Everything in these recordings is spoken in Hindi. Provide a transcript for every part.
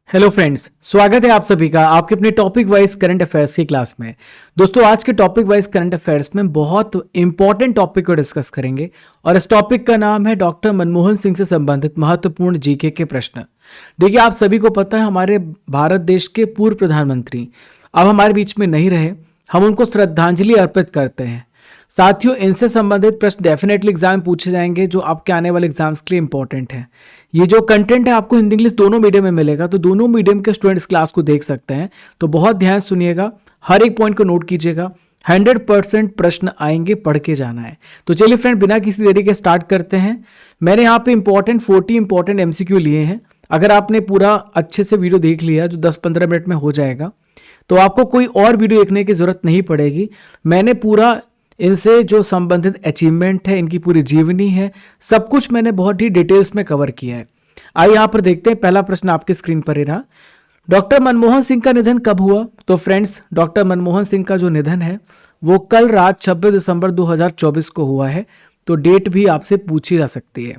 हेलो फ्रेंड्स, स्वागत है आप सभी का आपके अपने टॉपिक वाइज करंट अफेयर्स की क्लास में। दोस्तों, आज के टॉपिक वाइज करंट अफेयर्स में बहुत इंपॉर्टेंट टॉपिक को डिस्कस करेंगे और इस टॉपिक का नाम है डॉक्टर मनमोहन सिंह से संबंधित महत्वपूर्ण जीके के प्रश्न। देखिए, आप सभी को पता है हमारे भारत देश के पूर्व प्रधानमंत्री अब हमारे बीच में नहीं रहे। हम उनको श्रद्धांजलि अर्पित करते हैं। साथियों, इनसे संबंधित प्रश्न डेफिनेटली एग्जाम में पूछे जाएंगे जो आपके आने वाले एग्जाम्स के लिए इंपॉर्टेंट है। ये जो कंटेंट है आपको हिंदी इंग्लिश दोनों मीडियम में मिलेगा, तो दोनों मीडियम के स्टूडेंट्स क्लास को देख सकते हैं। तो बहुत ध्यान सुनिएगा, हर एक पॉइंट को नोट कीजिएगा। 100% प्रश्न आएंगे, पढ़ के जाना है। तो चलिए फ्रेंड, बिना किसी देरी के स्टार्ट करते हैं। मैंने यहाँ पे 40 इंपॉर्टेंट MCQ लिए हैं। अगर आपने पूरा अच्छे से वीडियो देख लिया जो 10-15 मिनट में हो जाएगा, तो आपको कोई और वीडियो देखने की जरूरत नहीं पड़ेगी। मैंने पूरा इनसे जो संबंधित अचीवमेंट है, इनकी पूरी जीवनी है, सब कुछ मैंने बहुत ही डिटेल्स में कवर किया है। आइए यहाँ पर देखते हैं। पहला प्रश्न आपके स्क्रीन पर ही रहा। डॉक्टर मनमोहन सिंह का निधन कब हुआ? तो फ्रेंड्स, डॉक्टर मनमोहन सिंह का जो निधन है वो कल रात 26 दिसंबर 2024 को हुआ है। तो डेट भी आपसे पूछी जा सकती है।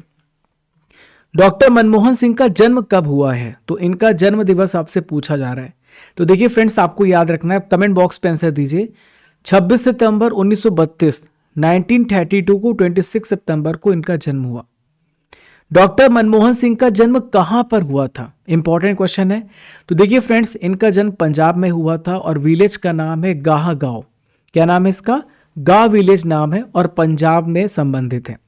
डॉक्टर मनमोहन सिंह का जन्म कब हुआ है? तो इनका जन्म दिवस आपसे पूछा जा रहा है। तो देखिए फ्रेंड्स, आपको याद रखना है, कमेंट बॉक्स पे आंसर दीजिए। 26 सितंबर 1932 1932 को 26 सितंबर को इनका जन्म हुआ। डॉक्टर मनमोहन सिंह का जन्म कहां पर हुआ था? इंपॉर्टेंट क्वेश्चन है। तो देखिए फ्रेंड्स, इनका जन्म पंजाब में हुआ था और विलेज का नाम है गाह गांव। क्या नाम है इसका? गाह विलेज नाम है और पंजाब में संबंधित है।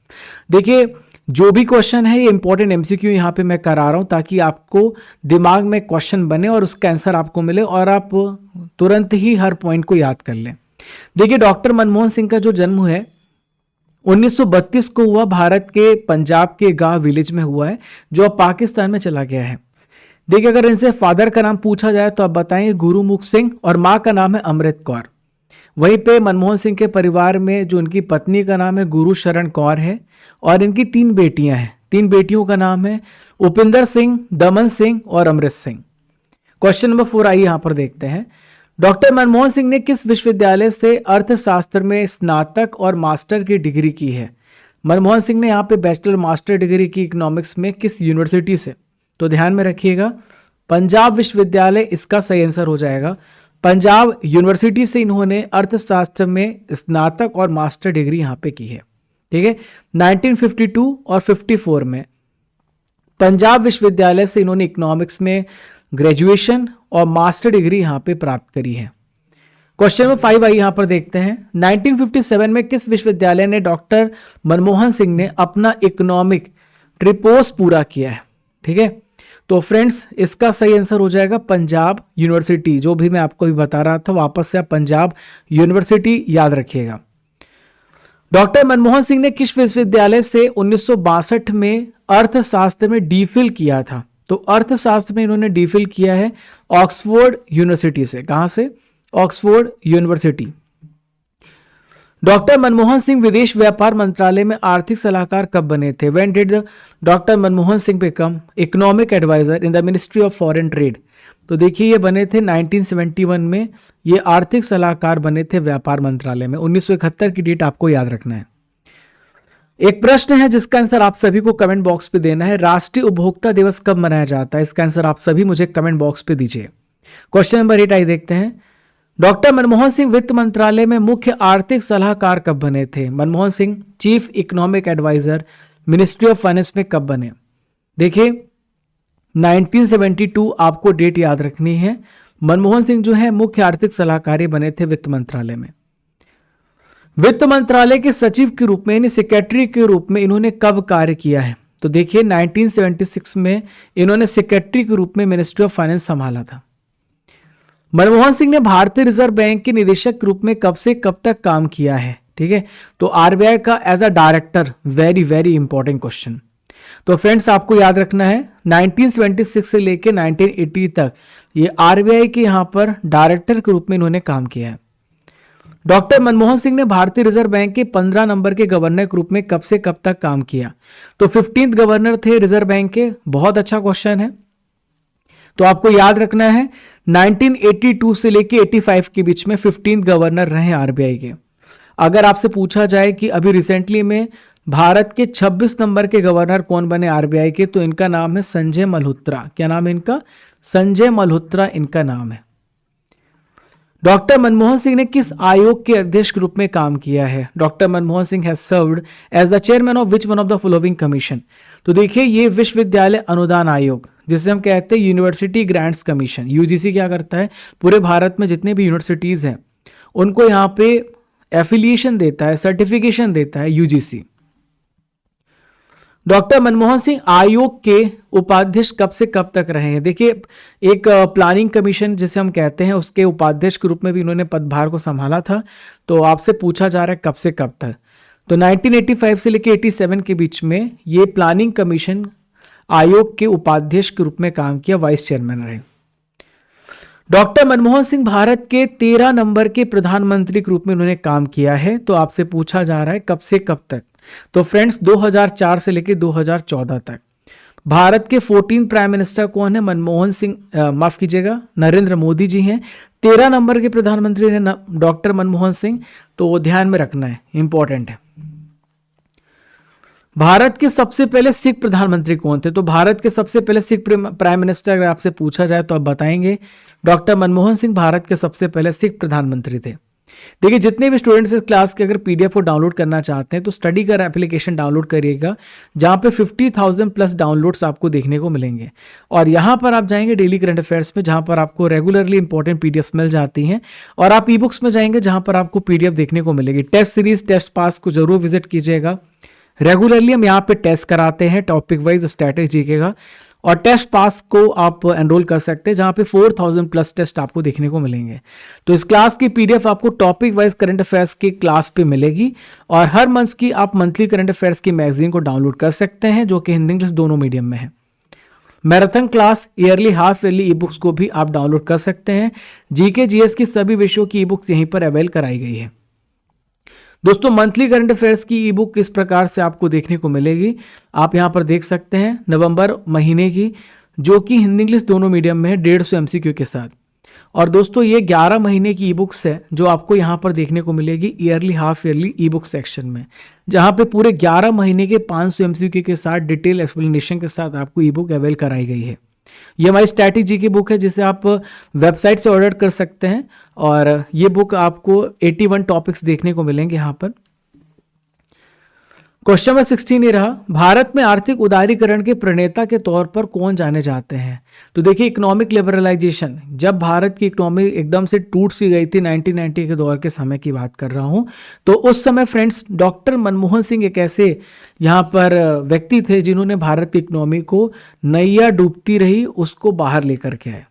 देखिए, जो भी क्वेश्चन है ये इंपॉर्टेंट MCQ यहाँ पे मैं करा रहा हूं ताकि आपको दिमाग में क्वेश्चन बने और उसका आंसर आपको मिले और आप तुरंत ही हर पॉइंट को याद कर लें। देखिए, डॉक्टर मनमोहन सिंह का जो जन्म है 1932 को हुआ, भारत के पंजाब के गांव विलेज में हुआ है, जो अब पाकिस्तान में चला गया है। देखिए, अगर इनसे फादर का नाम पूछा जाए तो आप बताएंगे गुरुमुख सिंह और मां का नाम है अमृत कौर। वहीं पे मनमोहन सिंह के परिवार में जो उनकी पत्नी का नाम है गुरुशरण कौर है और इनकी 3 बेटियां हैं। 3 बेटियों का नाम है उपिंदर सिंह, दमन सिंह और अमृत सिंह। क्वेश्चन नंबर 4 आइए यहां पर देखते हैं। डॉक्टर मनमोहन सिंह ने किस विश्वविद्यालय से अर्थशास्त्र में स्नातक और मास्टर की डिग्री की है? मनमोहन सिंह ने यहाँ पे बैचलर मास्टर डिग्री की इकोनॉमिक्स में किस यूनिवर्सिटी से? तो ध्यान में रखिएगा, पंजाब विश्वविद्यालय इसका सही आंसर हो जाएगा। पंजाब यूनिवर्सिटी से इन्होंने अर्थशास्त्र में स्नातक और मास्टर डिग्री यहाँ पे की है। ठीक है, 1952 और 54 में पंजाब विश्वविद्यालय से इन्होंने इकोनॉमिक्स में ग्रेजुएशन और मास्टर डिग्री यहां पे प्राप्त करी है। क्वेश्चन नंबर 5 आइए यहां पर देखते हैं। 1957 में किस विश्वविद्यालय ने डॉक्टर मनमोहन सिंह ने अपना इकोनॉमिक ट्रिपोस पूरा किया है? ठीक है, तो फ्रेंड्स इसका सही आंसर हो जाएगा पंजाब यूनिवर्सिटी। जो भी मैं आपको भी बता रहा था, वापस से आप पंजाब यूनिवर्सिटी याद रखिएगा। डॉक्टर मनमोहन सिंह ने किस विश्वविद्यालय से 1962 में अर्थशास्त्र में DPhil किया था? तो अर्थशास्त्र में इन्होंने DPhil किया है ऑक्सफोर्ड यूनिवर्सिटी से। कहां से? Oxford university. Doctor Manmohan Singh विदेश व्यापार मंत्रालय में आर्थिक सलाहकार कब बने थे? When did doctor Manmohan Singh become economic adviser in the ministry of foreign trade? तो देखिए, ये बने थे 1971 में। ये आर्थिक सलाहकार बने थे व्यापार मंत्रालय में। 1971 की डेट आपको याद रखना है। एक प्रश्न है जिसका आंसर आप सभी को कमेंट बॉक्स पे देना है। राष्ट्रीय उपभोक्ता दिवस कब मनाया जाता है? इसका आंसर आप सभी मुझे कमेंट बॉक्स पे दीजिए। क्वेश्चन नंबर 8 आइए देखते हैं। डॉक्टर मनमोहन सिंह वित्त मंत्रालय में मुख्य आर्थिक सलाहकार कब बने थे? Manmohan Singh chief economic adviser ministry of finance में कब बने? देखिए, 1972 आपको डेट याद रखनी है। मनमोहन सिंह जो है मुख्य आर्थिक सलाहकारी बने थे वित्त मंत्रालय में। वित्त मंत्रालय के सचिव के रूप में, यानी सेक्रेटरी के रूप में इन्होंने कब कार्य किया है? तो देखिए, 1976 में इन्होंने सेक्रेटरी के रूप में मिनिस्ट्री ऑफ फाइनेंस संभाला था। मनमोहन सिंह ने भारतीय रिजर्व बैंक के निदेशक के रूप में कब से कब तक काम किया है? ठीक है, तो RBI का as a director. Very very important question. तो फ्रेंड्स, आपको याद रखना है 1976 से लेकर 1980 तक ये RBI के यहां पर डायरेक्टर के रूप में इन्होंने काम किया है। डॉक्टर मनमोहन सिंह ने भारतीय रिजर्व बैंक के 15 नंबर के गवर्नर के रूप में कब से कब तक काम किया? तो 15th गवर्नर थे रिजर्व बैंक के। बहुत अच्छा क्वेश्चन है। तो आपको याद रखना है 1982 से लेके 85 के बीच में 15th गवर्नर रहे RBI के। अगर आपसे पूछा जाए कि अभी रिसेंटली में भारत के 26 नंबर के गवर्नर कौन बने आरबीआई के? तो इनका नाम है संजय मल्होत्रा। क्या नाम है इनका? संजय मल्होत्रा इनका नाम है। डॉक्टर मनमोहन सिंह ने किस आयोग के अध्यक्ष के रूप में काम किया है? Doctor Manmohan Singh has served as the chairman of which one of the following commission? तो देखिए, ये विश्वविद्यालय अनुदान आयोग, जिसे हम कहते हैं यूनिवर्सिटी ग्रांट्स कमीशन, यूजीसी, क्या करता है? पूरे भारत में जितने भी यूनिवर्सिटीज हैं उनको यहाँ पे एफिलिएशन देता है, सर्टिफिकेशन देता है यूजीसी। डॉक्टर मनमोहन सिंह आयोग के उपाध्यक्ष कब से कब तक रहे हैं? देखिए, एक प्लानिंग कमीशन जिसे हम कहते हैं उसके उपाध्यक्ष के रूप में भी इन्होंने पदभार को संभाला था। तो आपसे पूछा जा रहा है कब से कब तक? तो 1985 से लेकर 87 के बीच में ये प्लानिंग कमीशन आयोग के उपाध्यक्ष के रूप में काम किया, वाइस चेयरमैन रहे। डॉक्टर मनमोहन सिंह भारत के 13 नंबर के प्रधानमंत्री के रूप में उन्होंने काम किया है। तो आपसे पूछा जा रहा है कब से कब तक? तो फ्रेंड्स 2004 से लेकर 2014 तक। भारत के 14 प्राइम मिनिस्टर कौन है? मनमोहन सिंह, माफ कीजिएगा, नरेंद्र मोदी जी हैं। 13 नंबर के प्रधानमंत्री ने डॉक्टर मनमोहन सिंह, तो ध्यान में रखना है, इंपॉर्टेंट है। भारत के सबसे पहले सिख प्रधानमंत्री कौन थे? तो भारत के सबसे पहले सिख प्राइम मिनिस्टर अगर आपसे पूछा जाए तो आप बताएंगे डॉक्टर मनमोहन सिंह भारत के सबसे पहले सिख प्रधानमंत्री थे। देखिए, जितने भी स्टूडेंट्स इस क्लास के अगर पीडीएफ को डाउनलोड करना चाहते हैं तो स्टडी कर एप्लीकेशन डाउनलोड करिएगा, जहां पे 50,000 प्लस डाउनलोड्स आपको देखने को मिलेंगे। और यहां पर आप जाएंगे डेली करंट अफेयर्स में, जहां पर आपको रेगुलरली इंपॉर्टेंट पीडीएफ मिल जाती हैं। और आप ई बुक्स में जाएंगे जहां पर आपको पीडीएफ देखने को मिलेगी। टेस्ट सीरीज, टेस्ट पास को जरूर विजिट कीजिएगा। रेगुलरली हम यहाँ पे टेस्ट कराते हैं, टॉपिक वाइज स्टैटिक जीके का, और टेस्ट पास को आप एनरोल कर सकते हैं, जहां पे 4000 प्लस टेस्ट आपको देखने को मिलेंगे। तो इस क्लास की पीडीएफ आपको टॉपिक वाइज करंट अफेयर्स की क्लास पे मिलेगी। और हर मंथ की आप मंथली करंट अफेयर्स की मैगजीन को डाउनलोड कर सकते हैं, जो कि हिंदी इंग्लिश दोनों मीडियम में है। Marathon class, yearly, half yearly e books को भी आप डाउनलोड कर सकते हैं। जीके जीएस की सभी विषयों की ई बुक्स यहीं पर अवेल कराई गई है। दोस्तों, मंथली करंट अफेयर्स की ई बुक किस प्रकार से आपको देखने को मिलेगी, आप यहां पर देख सकते हैं। नवंबर महीने की, जो कि हिंदी इंग्लिश दोनों मीडियम में है, 150 MCQ के साथ। और दोस्तों, ये 11 महीने की ई बुक्स है जो आपको यहां पर देखने को मिलेगी ईयरली, हाफ ईयरली ई बुक सेक्शन में, जहां पे पूरे 11 महीने के 500 MCQ के साथ डिटेल एक्सप्लेनेशन के साथ आपको ई बुक अवेल कराई गई है। ये हमारी स्टैटिक जी की बुक है, जिसे आप वेबसाइट से ऑर्डर कर सकते हैं। और ये बुक आपको 81 टॉपिक्स देखने को मिलेंगे यहाँ पर। क्वेश्चन नंबर 16 ये रहा, भारत में आर्थिक उदारीकरण के प्रणेता के तौर पर कौन जाने जाते हैं? तो देखिए, इकोनॉमिक लिबरलाइजेशन, जब भारत की इकोनॉमी एकदम से टूट सी गई थी, 1990 के दौर के समय की बात कर रहा हूं, तो उस समय फ्रेंड्स डॉक्टर मनमोहन सिंह एक ऐसे यहाँ पर व्यक्ति थे जिन्होंने भारत की इकोनॉमी को नैया डूबती रही उसको बाहर लेकर के आए।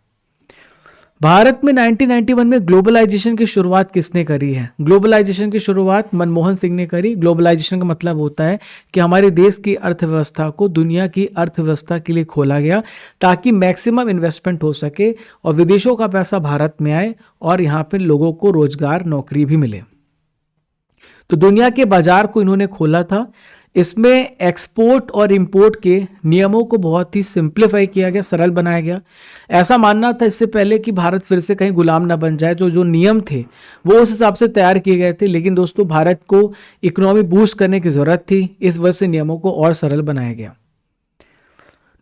भारत में 1991 में ग्लोबलाइजेशन की शुरुआत किसने करी है? ग्लोबलाइजेशन की शुरुआत मनमोहन सिंह ने करी। ग्लोबलाइजेशन का मतलब होता है कि हमारे देश की अर्थव्यवस्था को दुनिया की अर्थव्यवस्था के लिए खोला गया, ताकि मैक्सिमम इन्वेस्टमेंट हो सके और विदेशों का पैसा भारत में आए और यहाँ पे लोगों को रोजगार, नौकरी भी मिले। तो दुनिया के बाजार को इन्होंने खोला था। इसमें एक्सपोर्ट और इंपोर्ट के नियमों को बहुत ही सिंप्लीफाई किया गया, सरल बनाया गया। ऐसा मानना था इससे पहले कि भारत फिर से कहीं गुलाम ना बन जाए, तो जो नियम थे वो उस हिसाब से तैयार किए गए थे। लेकिन दोस्तों, भारत को इकोनॉमी बूस्ट करने की जरूरत थी, इस वजह से नियमों को और सरल बनाया गया।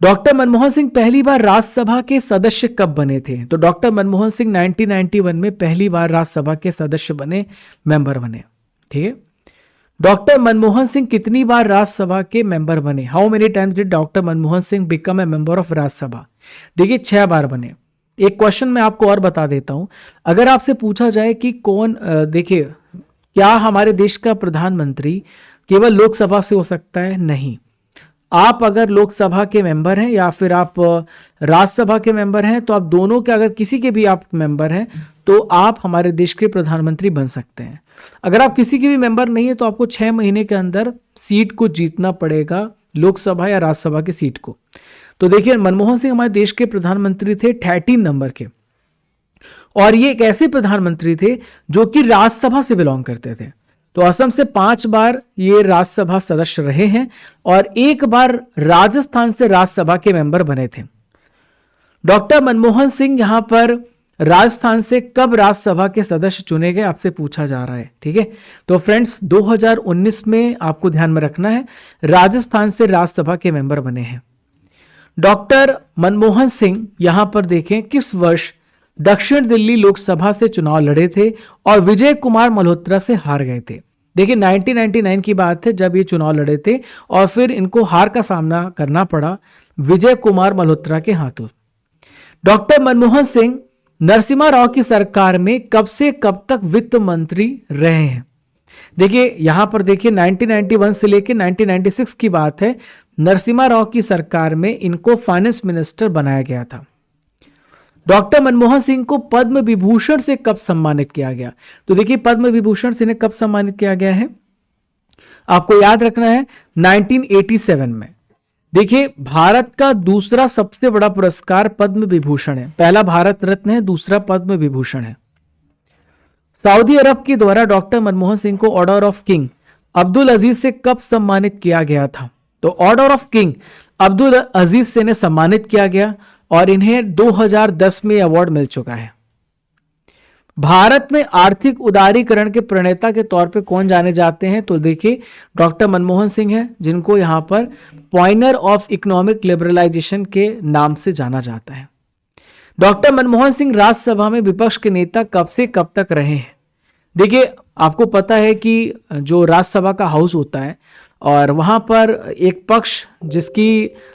डॉक्टर मनमोहन सिंह पहली बार राज्यसभा के सदस्य कब बने थे? तो डॉक्टर मनमोहन सिंह 1991 में पहली बार राज्यसभा के सदस्य बने, मेंबर बने। ठीक है, डॉक्टर मनमोहन सिंह कितनी बार राज्यसभा के मेंबर बने? How many times did doctor Manmohan Singh become a member of Rajya Sabha? देखिए, 6 बार बने। एक क्वेश्चन मैं आपको और बता देता हूं, अगर आपसे पूछा जाए कि कौन, देखिए, क्या हमारे देश का प्रधानमंत्री केवल लोकसभा से हो सकता है? नहीं। आप अगर लोकसभा के मेंबर हैं या फिर आप राज्यसभा के मेंबर हैं, तो आप दोनों के, अगर किसी के भी आप मेंबर हैं, तो आप हमारे देश के प्रधानमंत्री बन सकते हैं। अगर आप किसी के भी मेंबर नहीं है, तो आपको 6 महीने के अंदर सीट को जीतना पड़ेगा, लोकसभा या राज्यसभा की सीट को। तो देखिए, मनमोहन सिंह हमारे देश के प्रधानमंत्री थे 13 नंबर के, और ये एक ऐसे प्रधानमंत्री थे जो कि राज्यसभा से बिलोंग करते थे। तो असम से 5 बार ये राज्यसभा सदस्य रहे हैं और 1 बार राजस्थान से राज्यसभा के मेंबर बने थे। डॉक्टर मनमोहन सिंह यहां पर राजस्थान से कब राज्यसभा के सदस्य चुने गए, आपसे पूछा जा रहा है। ठीक है, तो फ्रेंड्स 2019 में आपको ध्यान में रखना है, राजस्थान से राज्यसभा के मेंबर बने हैं। डॉक्टर मनमोहन सिंह यहां पर देखें किस वर्ष दक्षिण दिल्ली लोकसभा से चुनाव लड़े थे और विजय कुमार मल्होत्रा से हार गए थे। देखिए 1999 की बात है जब ये चुनाव लड़े थे और फिर इनको हार का सामना करना पड़ा विजय कुमार मल्होत्रा के हाथों। डॉक्टर मनमोहन सिंह नरसिम्हा राव की सरकार में कब से कब तक वित्त मंत्री रहे हैं। देखिए यहां पर देखिए 1991 से लेकर 1996 की बात है, नरसिम्हा राव की सरकार में इनको फाइनेंस मिनिस्टर बनाया गया था। डॉक्टर मनमोहन सिंह को पद्म विभूषण से कब सम्मानित किया गया, तो देखिए पद्म विभूषण से इन्हें कब सम्मानित किया गया है, आपको याद रखना है 1987 में। देखिए भारत का दूसरा सबसे बड़ा पुरस्कार पद्म विभूषण है, पहला भारत रत्न है, दूसरा पद्म विभूषण है। सऊदी अरब के द्वारा डॉक्टर मनमोहन सिंह को ऑर्डर ऑफ किंग अब्दुल अजीज से कब सम्मानित किया गया था, तो ऑर्डर ऑफ किंग अब्दुल अजीज से इन्हें सम्मानित किया गया और इन्हें 2010 में अवार्ड मिल चुका है। भारत में आर्थिक उदारीकरण के प्रणेता के तौर पे कौन जाने जाते हैं, तो देखिए डॉक्टर मनमोहन सिंह हैं, जिनको यहां पर पॉइनर ऑफ इकोनॉमिक लिबरलाइजेशन के नाम से जाना जाता है। डॉक्टर मनमोहन सिंह राज्यसभा में विपक्ष के नेता कब से कब तक रहे हैं। देखिए आपको पता है कि जो राज्यसभा का हाउस होता है और वहां पर एक पक्ष जिसकी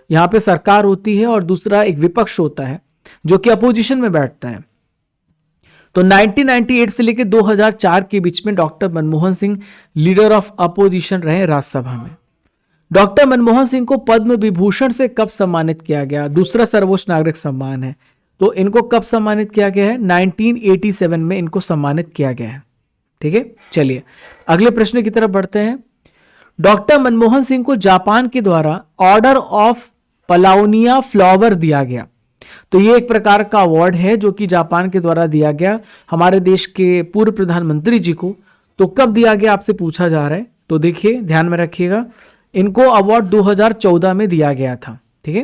यहां पे सरकार होती है और दूसरा एक विपक्ष होता है जो कि अपोजिशन में बैठता है। तो 1998 से लेकर 2004 के बीच में doctor Manmohan Singh leader of opposition रहे राज्यसभा में। डॉक्टर मनमोहन सिंह को पद्म विभूषण से कब सम्मानित किया गया, दूसरा सर्वोच्च नागरिक सम्मान है, तो इनको कब सम्मानित किया गया है, 1987 में इनको सम्मानित किया गया है। ठीक है, चलिए अगले प्रश्न की तरफ बढ़ते हैं। डॉक्टर मनमोहन सिंह को जापान के द्वारा ऑर्डर ऑफ पलाउनिया फ्लावर दिया गया, तो ये एक प्रकार का अवार्ड है जो कि जापान के द्वारा दिया गया हमारे देश के पूर्व प्रधानमंत्री जी को। तो कब दिया गया आपसे पूछा जा रहा है, तो देखिए ध्यान में रखिएगा, इनको अवार्ड 2014 में दिया गया था। ठीक है,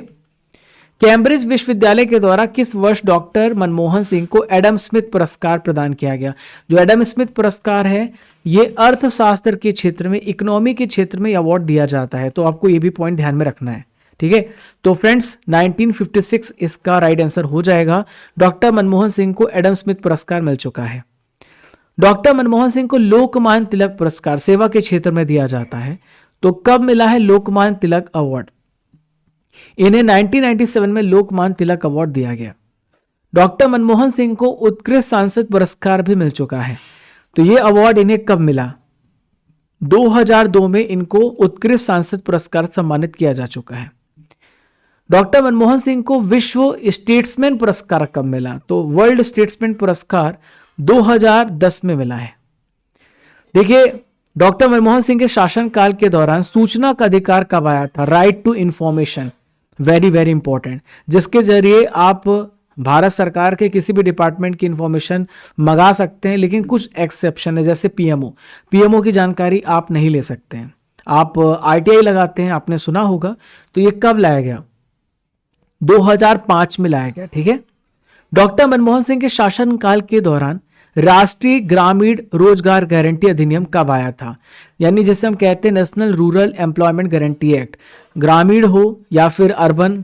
कैम्ब्रिज विश्वविद्यालय के द्वारा किस वर्ष डॉक्टर मनमोहन सिंह को एडम स्मिथ पुरस्कार प्रदान किया गया। जो एडम स्मिथ पुरस्कार है ये अर्थशास्त्र के क्षेत्र में, इकोनॉमी के क्षेत्र में अवार्ड दिया जाता है, तो आपको ये भी पॉइंट ध्यान में रखना है। ठीक है, तो फ्रेंड्स 1956 इसका राइट आंसर हो जाएगा। डॉक्टर मनमोहन सिंह को एडम स्मिथ पुरस्कार मिल चुका है। डॉक्टर मनमोहन सिंह को लोकमान्य तिलक पुरस्कार सेवा के क्षेत्र में दिया जाता है, तो कब मिला है लोकमान्य तिलक अवार्ड, इन्हें 1997 में लोकमान्य तिलक अवार्ड दिया गया। डॉक्टर मनमोहन सिंह को उत्कृष्ट सांसद पुरस्कार भी मिल चुका है, तो यह अवार्ड इन्हें कब मिला, 2002 में इनको उत्कृष्ट सांसद पुरस्कार सम्मानित किया जा चुका है। डॉक्टर मनमोहन सिंह को विश्व स्टेट्समैन पुरस्कार कब मिला, तो वर्ल्ड स्टेट्समैन पुरस्कार 2010 में मिला है। देखिए डॉक्टर मनमोहन सिंह के शासनकाल के दौरान सूचना का अधिकार कब आया था, right to information, very very important, जिसके जरिए आप भारत सरकार के किसी भी डिपार्टमेंट की इंफॉर्मेशन मंगा सकते हैं, लेकिन कुछ एक्सेप्शन है, जैसे पीएमओ की जानकारी आप नहीं ले सकते हैं। आप आरटीआई लगाते हैं, आपने सुना होगा, तो ये कब लाया गया, 2005 में लाया गया। ठीक है, डॉक्टर मनमोहन सिंह के शासनकाल के दौरान राष्ट्रीय ग्रामीण रोजगार गारंटी अधिनियम कब आया था, यानी जैसे हम कहते हैं national rural employment guarantee act, ग्रामीण हो या फिर अर्बन,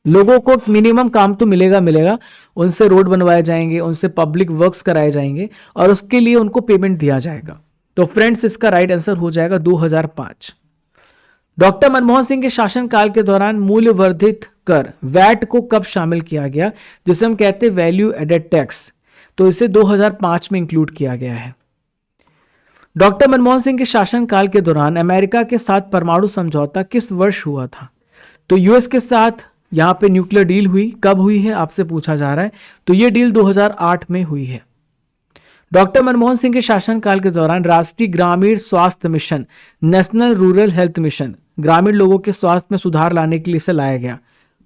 लोगों को मिनिमम काम तो मिलेगा, उनसे रोड बनवाए जाएंगे, उनसे पब्लिक वर्क्स कराए जाएंगे और उसके लिए उनको पेमेंट दिया जाएगा। तो फ्रेंड्स इसका राइट आंसर हो जाएगा 2005। डॉक्टर मनमोहन सिंह के शासनकाल के दौरान मूल्य वर्धित कर वैट को कब शामिल किया गया, जिसे हम कहते हैं वैल्यू एडेड टैक्स, तो इसे 2005 में इंक्लूड किया गया है। डॉक्टर मनमोहन सिंह के शासनकाल के दौरान अमेरिका के साथ परमाणु समझौता किस वर्ष हुआ था, तो यूएस के साथ यहां पे न्यूक्लियर डील हुई, कब हुई है आपसे पूछा जा रहा है, तो ये डील 2008 में हुई है। डॉक्टर मनमोहन सिंह के शासनकाल के दौरान राष्ट्रीय ग्रामीण स्वास्थ्य mission, national rural health mission, ग्रामीण लोगों के स्वास्थ्य में सुधार लाने के लिए इसे लाया गया,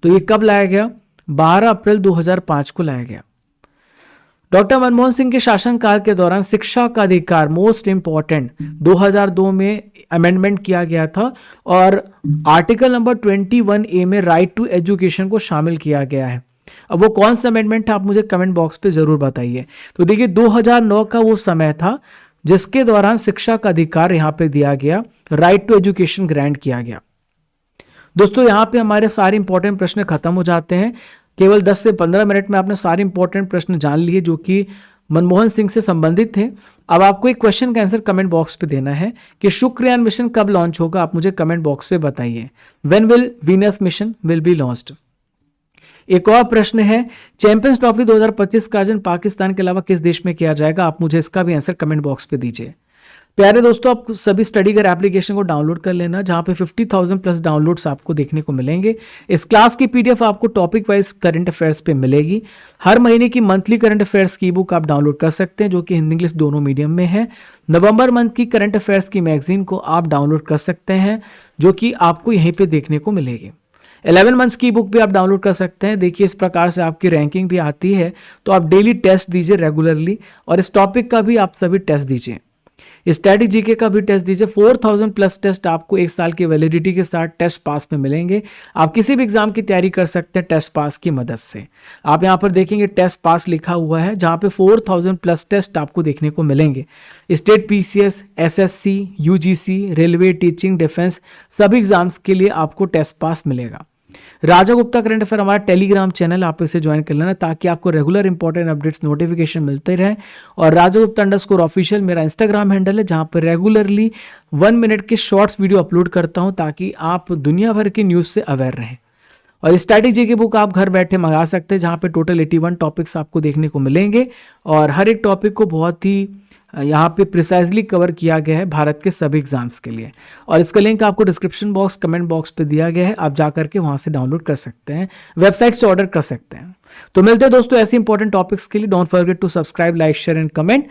तो ये कब लाया गया, 12 अप्रैल 2005 को लाया गया। डॉक्टर मनमोहन सिंह के शासनकाल के दौरान शिक्षा का अधिकार मोस्ट इंपॉर्टेंट 2002 में अमेंडमेंट किया गया था और आर्टिकल नंबर 21A में राइट टू एजुकेशन को शामिल किया गया है। अब वो कौन सा अमेंडमेंट था आप मुझे कमेंट बॉक्स पे जरूर बताइए। तो देखिए 2009 का वो समय था जिसके दौरान शिक्षा का अधिकार यहां पे दिया गया, राइट टू एजुकेशन ग्रांट किया गया। दोस्तों यहां पे हमारे सारे इंपॉर्टेंट प्रश्न खत्म हो जाते हैं। केवल 10 से 15 मिनट में आपने सारे इंपॉर्टेंट प्रश्न जान लिए जो कि मनमोहन सिंह से संबंधित थे। अब आपको एक क्वेश्चन का आंसर कमेंट बॉक्स पे देना है कि शुक्रयान मिशन कब लॉन्च होगा, आप मुझे कमेंट बॉक्स पे बताइए। When will Venus mission will be launched. एक और प्रश्न है, चैंपियंस ट्रॉफी 2025 का आयोजन पाकिस्तान के अलावा किस देश में किया जाएगा, आप मुझे इसका भी आंसर कमेंट बॉक्स पे दीजिए। प्यारे दोस्तों, आप सभी स्टडी कर एप्लीकेशन को डाउनलोड कर लेना, जहां पे 50,000 प्लस डाउनलोड्स आपको देखने को मिलेंगे। इस क्लास की पीडीएफ आपको टॉपिक वाइज करंट अफेयर्स पे मिलेगी। हर महीने की मंथली करंट अफेयर्स की बुक आप डाउनलोड कर सकते हैं जो कि हिंदी इंग्लिश दोनों मीडियम में है। नवंबर मंथ की करंट अफेयर्स की मैगजीन को आप डाउनलोड कर सकते हैं जो कि आपको यहीं पे देखने को मिलेगी। 11 मंथ्स की बुक भी आप डाउनलोड कर सकते हैं। देखिए इस प्रकार से आपकी रैंकिंग भी आती है। तो आप डेली टेस्ट दीजिए रेगुलरली, और इस टॉपिक का भी आप सभी टेस्ट दीजिए, स्टैटिक जीके का भी टेस्ट दीजिए। 4000 प्लस टेस्ट आपको 1 साल की वैलिडिटी के साथ टेस्ट पास में मिलेंगे। आप किसी भी एग्जाम की तैयारी कर सकते हैं टेस्ट पास की मदद से। आप यहां पर देखेंगे टेस्ट पास लिखा हुआ है, जहां पे 4000 प्लस टेस्ट आपको देखने को मिलेंगे। State PCS, SSC, UGC, railway, teaching, defence सभी एग्जाम्स के लिए आपको टेस्ट पास मिलेगा। राजा गुप्ता करंट अफेयर हमारा टेलीग्राम चैनल, आप इसे ज्वाइन कर लेना ताकि आपको रेगुलर इंपॉर्टेंट अपडेट्स नोटिफिकेशन मिलते रहे। और राजा गुप्ता _ऑफिशियल मेरा इंस्टाग्राम हैंडल है, जहां पर रेगुलरली 1 मिनट के शॉर्ट्स वीडियो अपलोड करता हूं ताकि आप दुनिया भर की न्यूज से अवेयर रहें। और स्ट्रैटेजी की बुक आप घर बैठे मंगा सकते हैं, जहां पे टोटल 81 टॉपिक्स आपको देखने को मिलेंगे और हर एक टॉपिक को बहुत ही यहाँ पे प्रिसाइजली कवर किया गया है भारत के सभी एग्जाम्स के लिए। और इसका लिंक आपको डिस्क्रिप्शन बॉक्स, कमेंट बॉक्स पे दिया गया है, आप जा करके वहां से डाउनलोड कर सकते हैं, वेबसाइट से ऑर्डर कर सकते हैं। तो मिलते हैं दोस्तों ऐसे इंपॉर्टेंट टॉपिक्स के लिए। Don't forget to subscribe, like, share and comment.